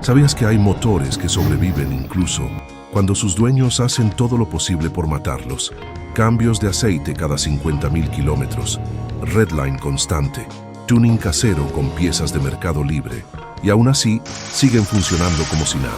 ¿Sabías que hay motores que sobreviven incluso cuando sus dueños hacen todo lo posible por matarlos? Cambios de aceite cada 50.000 kilómetros, redline constante, tuning casero con piezas de mercado libre, y aún así siguen funcionando como si nada.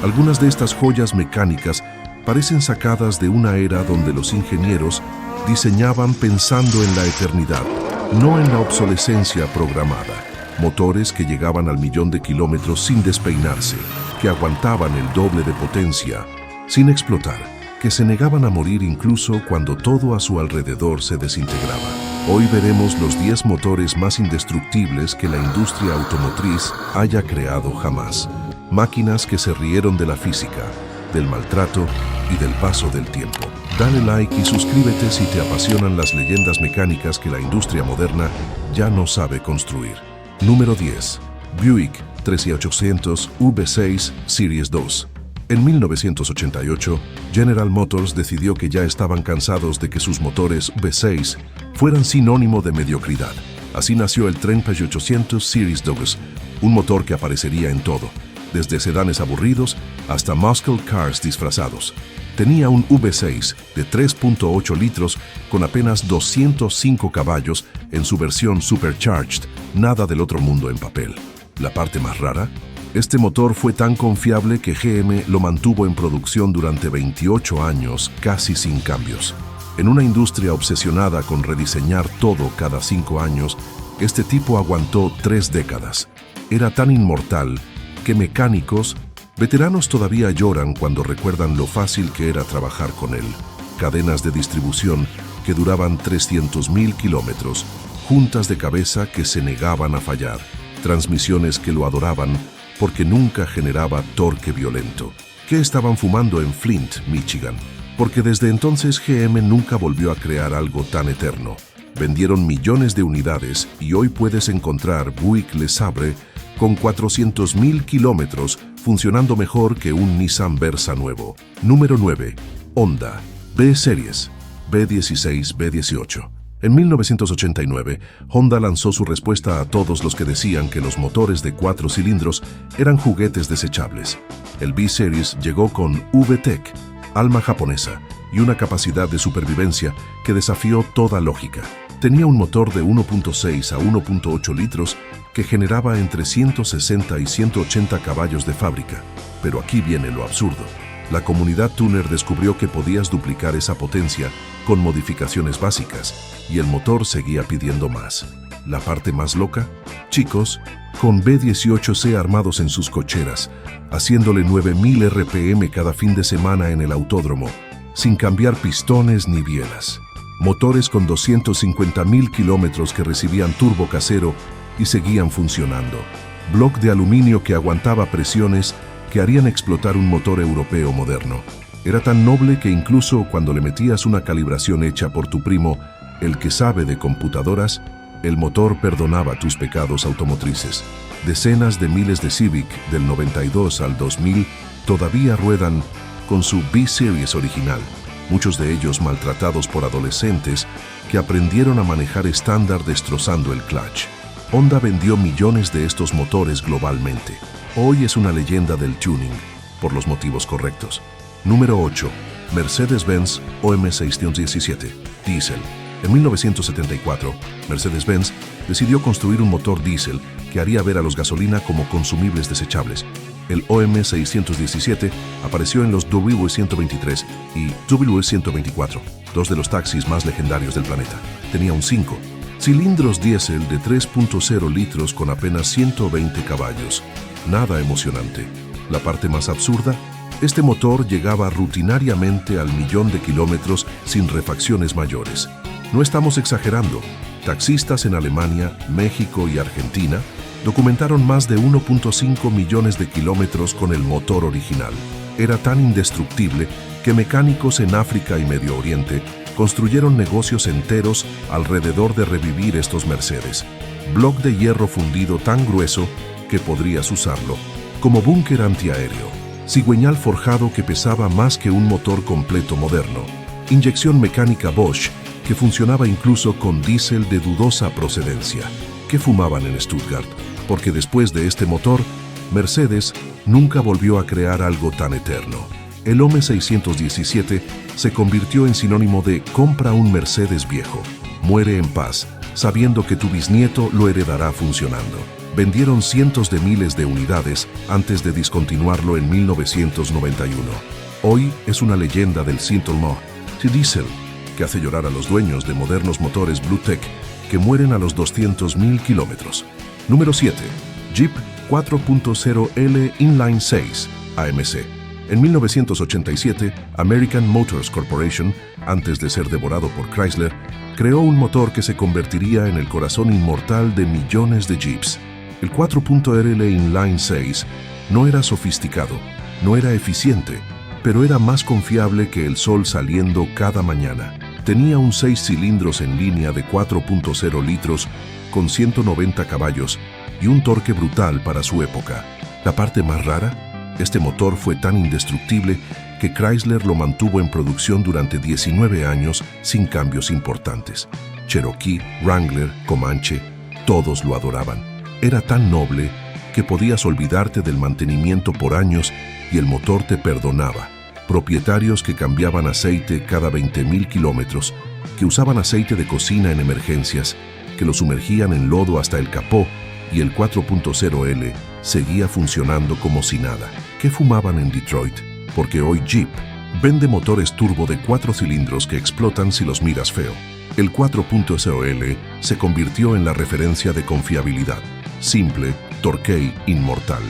Algunas de estas joyas mecánicas parecen sacadas de una era donde los ingenieros diseñaban pensando en la eternidad, no en la obsolescencia programada. Motores que llegaban al 1.000.000 de kilómetros sin despeinarse, que aguantaban el doble de potencia, sin explotar, que se negaban a morir incluso cuando todo a su alrededor se desintegraba. Hoy veremos los 10 motores más indestructibles que la industria automotriz haya creado jamás. Máquinas que se rieron de la física, del maltrato y del paso del tiempo. Dale like y suscríbete si te apasionan las leyendas mecánicas que la industria moderna ya no sabe construir. Número 10. Buick 3800 V6 Series 2. En 1988, General Motors decidió que ya estaban cansados de que sus motores V6 fueran sinónimo de mediocridad. Así nació el 3800 Series 2, un motor que aparecería en todo, desde sedanes aburridos hasta muscle cars disfrazados. Tenía un V6 de 3.8 litros con apenas 205 caballos en su versión supercharged, nada del otro mundo en papel. La parte más rara, este motor fue tan confiable que GM lo mantuvo en producción durante 28 años, casi sin cambios. En una industria obsesionada con rediseñar todo cada 5 años, este tipo aguantó 3 décadas. Era tan inmortal que mecánicos, veteranos todavía lloran cuando recuerdan lo fácil que era trabajar con él. Cadenas de distribución que duraban 300.000 kilómetros, juntas de cabeza que se negaban a fallar, transmisiones que lo adoraban porque nunca generaba torque violento. ¿Qué estaban fumando en Flint, Michigan? Porque desde entonces GM nunca volvió a crear algo tan eterno. Vendieron millones de unidades y hoy puedes encontrar Buick Le Sabre con 400.000 kilómetros funcionando mejor que un Nissan Versa nuevo. Número 9. Honda B-Series B16 B18. En 1989, Honda lanzó su respuesta a todos los que decían que los motores de 4 cilindros eran juguetes desechables. El B-Series llegó con VTEC, alma japonesa, y una capacidad de supervivencia que desafió toda lógica. Tenía un motor de 1.6 a 1.8 litros que generaba entre 160 y 180 caballos de fábrica. Pero aquí viene lo absurdo. La comunidad tuner descubrió que podías duplicar esa potencia con modificaciones básicas y el motor seguía pidiendo más. ¿La parte más loca? Chicos, con B18C armados en sus cocheras, haciéndole 9.000 RPM cada fin de semana en el autódromo, sin cambiar pistones ni bielas. Motores con 250.000 kilómetros que recibían turbo casero y seguían funcionando. Bloc de aluminio que aguantaba presiones que harían explotar un motor europeo moderno. Era tan noble que incluso cuando le metías una calibración hecha por tu primo, el que sabe de computadoras, el motor perdonaba tus pecados automotrices. Decenas de miles de Civic del 92 al 2000 todavía ruedan con su B-Series original, muchos de ellos maltratados por adolescentes que aprendieron a manejar estándar destrozando el clutch. Honda vendió millones de estos motores globalmente. Hoy es una leyenda del tuning, por los motivos correctos. Número 8. Mercedes-Benz OM617, diésel. En 1974, Mercedes-Benz decidió construir un motor diésel que haría ver a los gasolina como consumibles desechables. El OM617 apareció en los W123 y W124, dos de los taxis más legendarios del planeta. Tenía un 5 cilindros diésel de 3.0 litros con apenas 120 caballos. Nada emocionante. La parte más absurda, este motor llegaba rutinariamente al 1.000.000 de kilómetros sin refacciones mayores. No estamos exagerando. Taxistas en Alemania, México y Argentina documentaron más de 1.5 millones de kilómetros con el motor original. Era tan indestructible que mecánicos en África y Medio Oriente construyeron negocios enteros alrededor de revivir estos Mercedes. Bloc de hierro fundido tan grueso que podrías usarlo como búnker antiaéreo. Cigüeñal forjado que pesaba más que un motor completo moderno. Inyección mecánica Bosch que funcionaba incluso con diésel de dudosa procedencia. ¿Qué fumaban en Stuttgart? Porque después de este motor, Mercedes nunca volvió a crear algo tan eterno. El Home 617 se convirtió en sinónimo de compra un Mercedes viejo, muere en paz, sabiendo que tu bisnieto lo heredará funcionando. Vendieron cientos de miles de unidades antes de discontinuarlo en 1991. Hoy es una leyenda del Sintelmo Diesel, que hace llorar a los dueños de modernos motores BlueTech que mueren a los 200.000 kilómetros. Número 7. Jeep 4.0L Inline 6 AMC. En 1987, American Motors Corporation, antes de ser devorado por Chrysler, creó un motor que se convertiría en el corazón inmortal de millones de Jeeps. El 4.0L Inline 6 no era sofisticado, no era eficiente, pero era más confiable que el sol saliendo cada mañana. Tenía un 6 cilindros en línea de 4.0 litros con 190 caballos y un torque brutal para su época. La parte más rara, este motor fue tan indestructible que Chrysler lo mantuvo en producción durante 19 años sin cambios importantes. Cherokee, Wrangler, Comanche, todos lo adoraban. Era tan noble que podías olvidarte del mantenimiento por años y el motor te perdonaba. Propietarios que cambiaban aceite cada 20.000 kilómetros, que usaban aceite de cocina en emergencias, que lo sumergían en lodo hasta el capó, y el 4.0L seguía funcionando como si nada. ¿Qué fumaban en Detroit? Porque hoy Jeep vende motores turbo de 4 cilindros que explotan si los miras feo. El 4.0L se convirtió en la referencia de confiabilidad. Simple, torque, inmortal.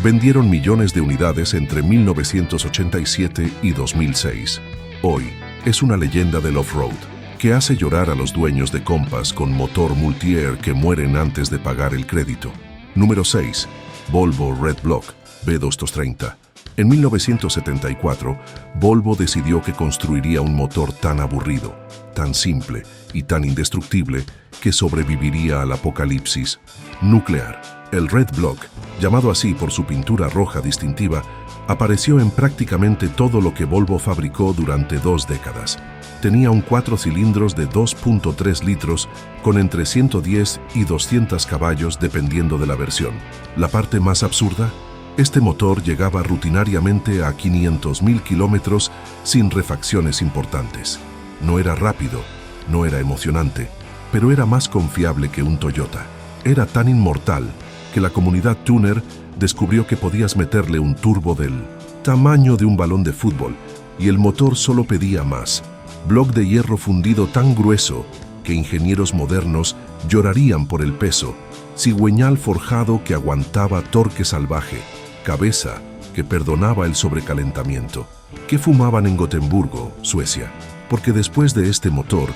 Vendieron millones de unidades entre 1987 y 2006. Hoy es una leyenda del off-road que hace llorar a los dueños de Compass con motor multi-air que mueren antes de pagar el crédito. Número 6. Volvo Red Block V230. En 1974, Volvo decidió que construiría un motor tan aburrido, tan simple y tan indestructible que sobreviviría al apocalipsis nuclear. El Red Block, llamado así por su pintura roja distintiva, apareció en prácticamente todo lo que Volvo fabricó durante 2 décadas. Tenía un 4 cilindros de 2.3 litros con entre 110 y 200 caballos dependiendo de la versión. La parte más absurda, este motor llegaba rutinariamente a 500.000 kilómetros sin refacciones importantes. No era rápido, no era emocionante, pero era más confiable que un Toyota. Era tan inmortal que la comunidad tuner descubrió que podías meterle un turbo del tamaño de un balón de fútbol y el motor solo pedía más. Bloque de hierro fundido tan grueso que ingenieros modernos llorarían por el peso, cigüeñal forjado que aguantaba torque salvaje, cabeza que perdonaba el sobrecalentamiento. ¿Qué fumaban en Gotemburgo, Suecia? Porque después de este motor,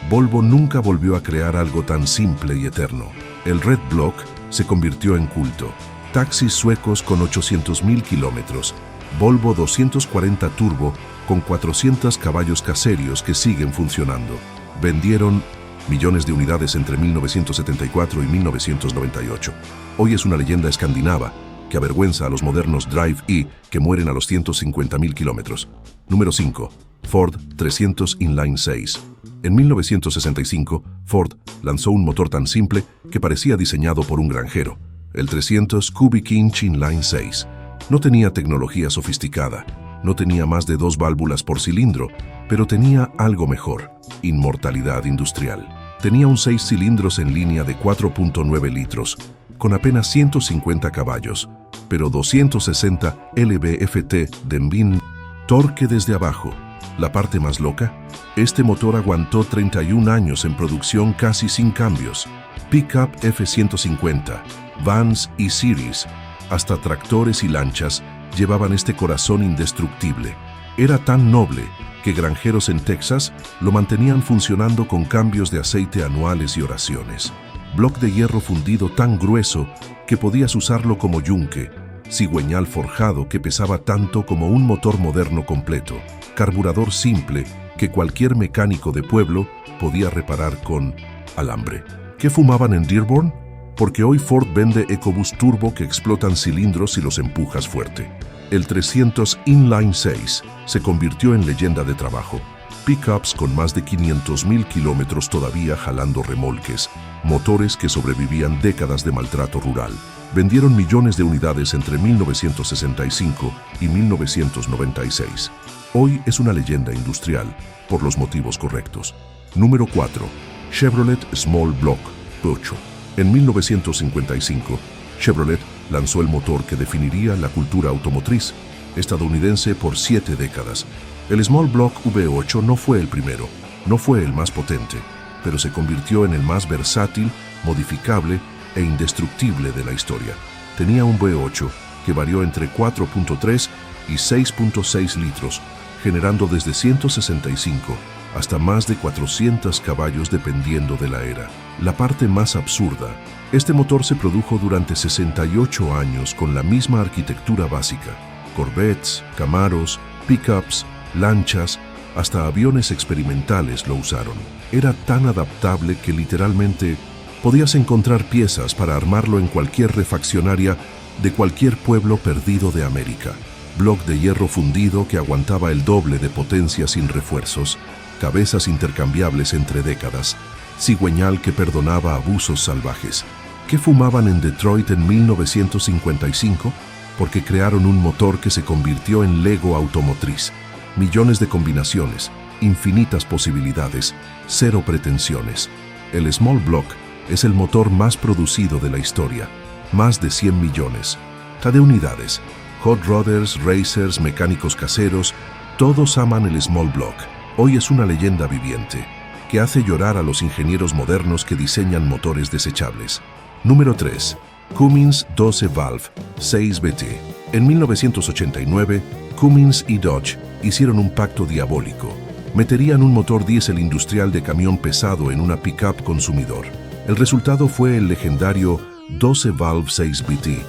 Volvo nunca volvió a crear algo tan simple y eterno. El Red Block se convirtió en culto. Taxis suecos con 800.000 kilómetros, Volvo 240 Turbo con 400 caballos caseros que siguen funcionando. Vendieron millones de unidades entre 1974 y 1998. Hoy es una leyenda escandinava que avergüenza a los modernos Drive-E que mueren a los 150.000 kilómetros. Número 5. Ford 300 Inline 6. En 1965, Ford lanzó un motor tan simple que parecía diseñado por un granjero, el 300 Cubic Inch Inline 6. No tenía tecnología sofisticada, no tenía más de 2 válvulas por cilindro, pero tenía algo mejor: inmortalidad industrial. Tenía un 6 cilindros en línea de 4.9 litros, con apenas 150 caballos, pero 260 lb-ft de Envin. Torque desde abajo. La parte más loca, este motor aguantó 31 años en producción casi sin cambios. Pickup F-150, vans y series, hasta tractores y lanchas llevaban este corazón indestructible. Era tan noble que granjeros en Texas lo mantenían funcionando con cambios de aceite anuales y oraciones. Bloque de hierro fundido tan grueso que podías usarlo como yunque, cigüeñal forjado que pesaba tanto como un motor moderno completo, carburador simple que cualquier mecánico de pueblo podía reparar con alambre. ¿Qué fumaban en Dearborn? Porque hoy Ford vende EcoBoost Turbo que explotan cilindros si los empujas fuerte. El 300 Inline 6 se convirtió en leyenda de trabajo. Pickups con más de 500.000 kilómetros todavía jalando remolques, motores que sobrevivían décadas de maltrato rural. Vendieron millones de unidades entre 1965 y 1996. Hoy es una leyenda industrial, por los motivos correctos. Número 4. Chevrolet Small Block 8. En 1955, Chevrolet lanzó el motor que definiría la cultura automotriz estadounidense por 7 décadas. El Small Block V8 no fue el primero, no fue el más potente, pero se convirtió en el más versátil, modificable e indestructible de la historia. Tenía un V8 que varió entre 4.3 y 6.6 litros, generando desde 165 hasta más de 400 caballos dependiendo de la era. La parte más absurda, este motor se produjo durante 68 años con la misma arquitectura básica. Corvettes, Camaros, pickups, lanchas, hasta aviones experimentales lo usaron. Era tan adaptable que literalmente podías encontrar piezas para armarlo en cualquier refaccionaria de cualquier pueblo perdido de América. Block de hierro fundido que aguantaba el doble de potencia sin refuerzos, cabezas intercambiables entre décadas, cigüeñal que perdonaba abusos salvajes. ¿Qué fumaban en Detroit en 1955? Porque crearon un motor que se convirtió en Lego automotriz. Millones de combinaciones, infinitas posibilidades, cero pretensiones. El Small Block es el motor más producido de la historia, más de 100 millones. De unidades, hot rodders, racers, mecánicos caseros, todos aman el Small Block. Hoy es una leyenda viviente, que hace llorar a los ingenieros modernos que diseñan motores desechables. Número 3. Cummins 12 Valve 6BT. En 1989, Cummins y Dodge hicieron un pacto diabólico. Meterían un motor diésel industrial de camión pesado en una pickup consumidor. El resultado fue el legendario 12 Valve 6BT,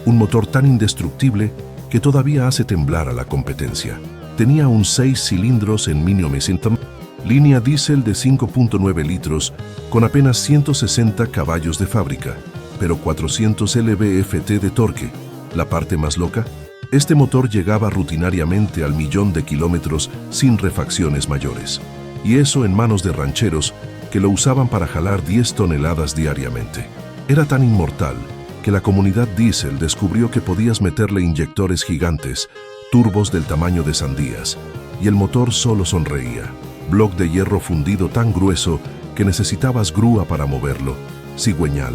un motor tan indestructible que todavía hace temblar a la competencia. Tenía un 6 cilindros en Minneapolis, línea diésel de 5.9 litros con apenas 160 caballos de fábrica, pero 400 lb-ft de torque. La parte más loca, este motor llegaba rutinariamente al 1.000.000 de kilómetros sin refacciones mayores. Y eso en manos de rancheros que lo usaban para jalar 10 toneladas diariamente. Era tan inmortal que la comunidad diésel descubrió que podías meterle inyectores gigantes, turbos del tamaño de sandías, y el motor solo sonreía. Block de hierro fundido tan grueso que necesitabas grúa para moverlo, cigüeñal,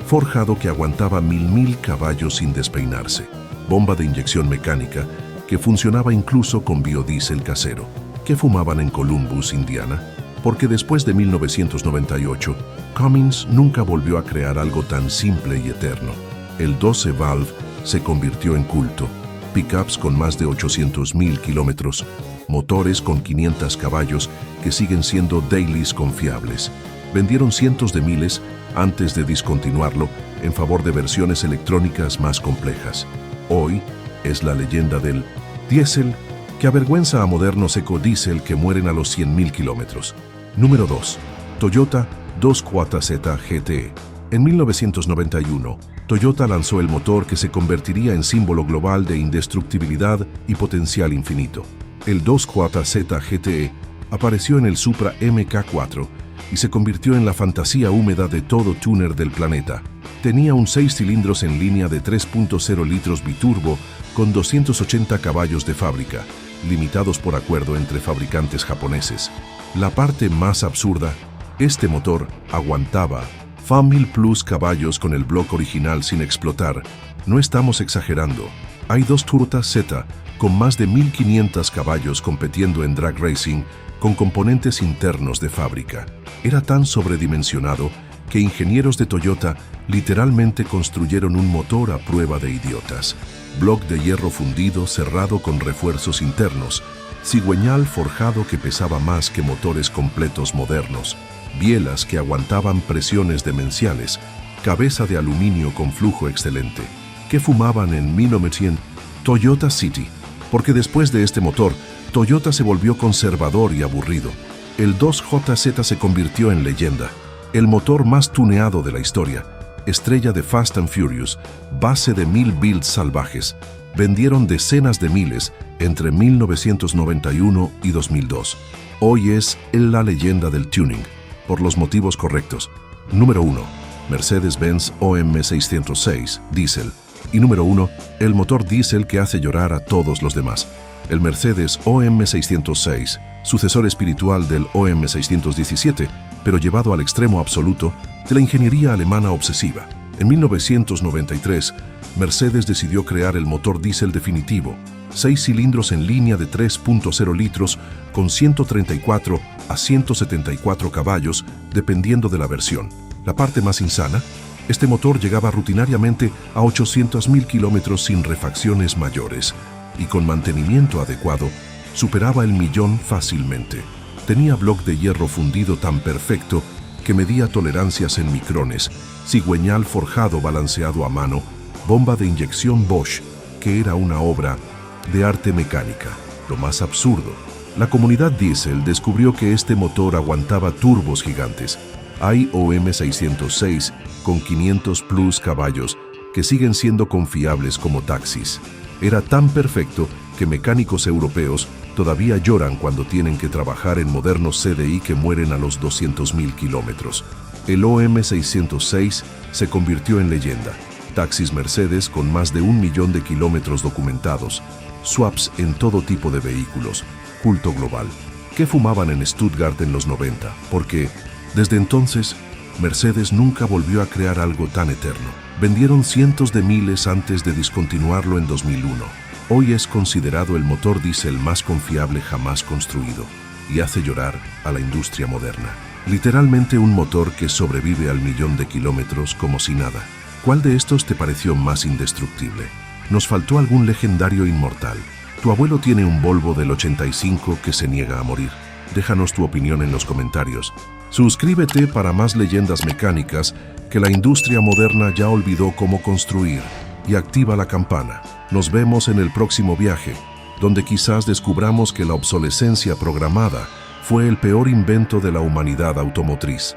forjado que aguantaba 1.000 caballos sin despeinarse, bomba de inyección mecánica que funcionaba incluso con biodiesel casero. ¿Qué fumaban en Columbus, Indiana? Porque después de 1998, Cummins nunca volvió a crear algo tan simple y eterno. El 12 Valve se convirtió en culto. Pickups con más de 800.000 kilómetros, motores con 500 caballos que siguen siendo dailies confiables. Vendieron cientos de miles antes de discontinuarlo en favor de versiones electrónicas más complejas. Hoy es la leyenda del diésel que avergüenza a modernos ecodiesel que mueren a los 100.000 kilómetros. Número 2. Toyota 240Z GT. En 1991, Toyota lanzó el motor que se convertiría en símbolo global de indestructibilidad y potencial infinito. El 240Z GT apareció en el Supra MK4 y se convirtió en la fantasía húmeda de todo tuner del planeta. Tenía un 6 cilindros en línea de 3.0 litros biturbo con 280 caballos de fábrica, limitados por acuerdo entre fabricantes japoneses. La parte más absurda, este motor aguantaba 1.000 plus caballos con el bloque original sin explotar. No estamos exagerando. Hay dos Toyota Z con más de 1.500 caballos compitiendo en drag racing con componentes internos de fábrica. Era tan sobredimensionado que ingenieros de Toyota literalmente construyeron un motor a prueba de idiotas. Block de hierro fundido cerrado con refuerzos internos, cigüeñal forjado que pesaba más que motores completos modernos, bielas que aguantaban presiones demenciales, cabeza de aluminio con flujo excelente. ¿Qué fumaban en 1900? Toyota City. Porque después de este motor, Toyota se volvió conservador y aburrido. El 2JZ se convirtió en leyenda, el motor más tuneado de la historia, estrella de Fast and Furious, base de 1.000 builds salvajes. Vendieron decenas de miles entre 1991 y 2002. Hoy es la leyenda del tuning, por los motivos correctos. Número 1. Mercedes-Benz OM 606 Diesel. Y número 1, el motor diésel que hace llorar a todos los demás. El Mercedes OM 606, sucesor espiritual del OM 617, pero llevado al extremo absoluto de la ingeniería alemana obsesiva. En 1993, Mercedes decidió crear el motor diésel definitivo, 6 cilindros en línea de 3.0 litros con 134 a 174 caballos, dependiendo de la versión. La parte más insana, este motor llegaba rutinariamente a 800.000 kilómetros sin refacciones mayores y con mantenimiento adecuado superaba el 1.000.000 fácilmente. Tenía bloque de hierro fundido tan perfecto que medía tolerancias en micrones, cigüeñal forjado balanceado a mano, bomba de inyección Bosch, que era una obra de arte mecánica. Lo más absurdo, la comunidad diésel descubrió que este motor aguantaba turbos gigantes. Hay OM 606 con 500 plus caballos que siguen siendo confiables como taxis. Era tan perfecto que mecánicos europeos todavía lloran cuando tienen que trabajar en modernos CDI que mueren a los 200.000 kilómetros. El OM 606 se convirtió en leyenda. Taxis Mercedes con más de 1.000.000 de kilómetros documentados, swaps en todo tipo de vehículos, culto global. ¿Qué fumaban en Stuttgart en los 90? Porque, desde entonces, Mercedes nunca volvió a crear algo tan eterno. Vendieron cientos de miles antes de discontinuarlo en 2001. Hoy es considerado el motor diésel más confiable jamás construido y hace llorar a la industria moderna. Literalmente un motor que sobrevive al 1.000.000 de kilómetros como si nada. ¿Cuál de estos te pareció más indestructible? ¿Nos faltó algún legendario inmortal? Tu abuelo tiene un Volvo del 85 que se niega a morir. Déjanos tu opinión en los comentarios. Suscríbete para más leyendas mecánicas que la industria moderna ya olvidó cómo construir y activa la campana. Nos vemos en el próximo viaje, donde quizás descubramos que la obsolescencia programada fue el peor invento de la humanidad automotriz.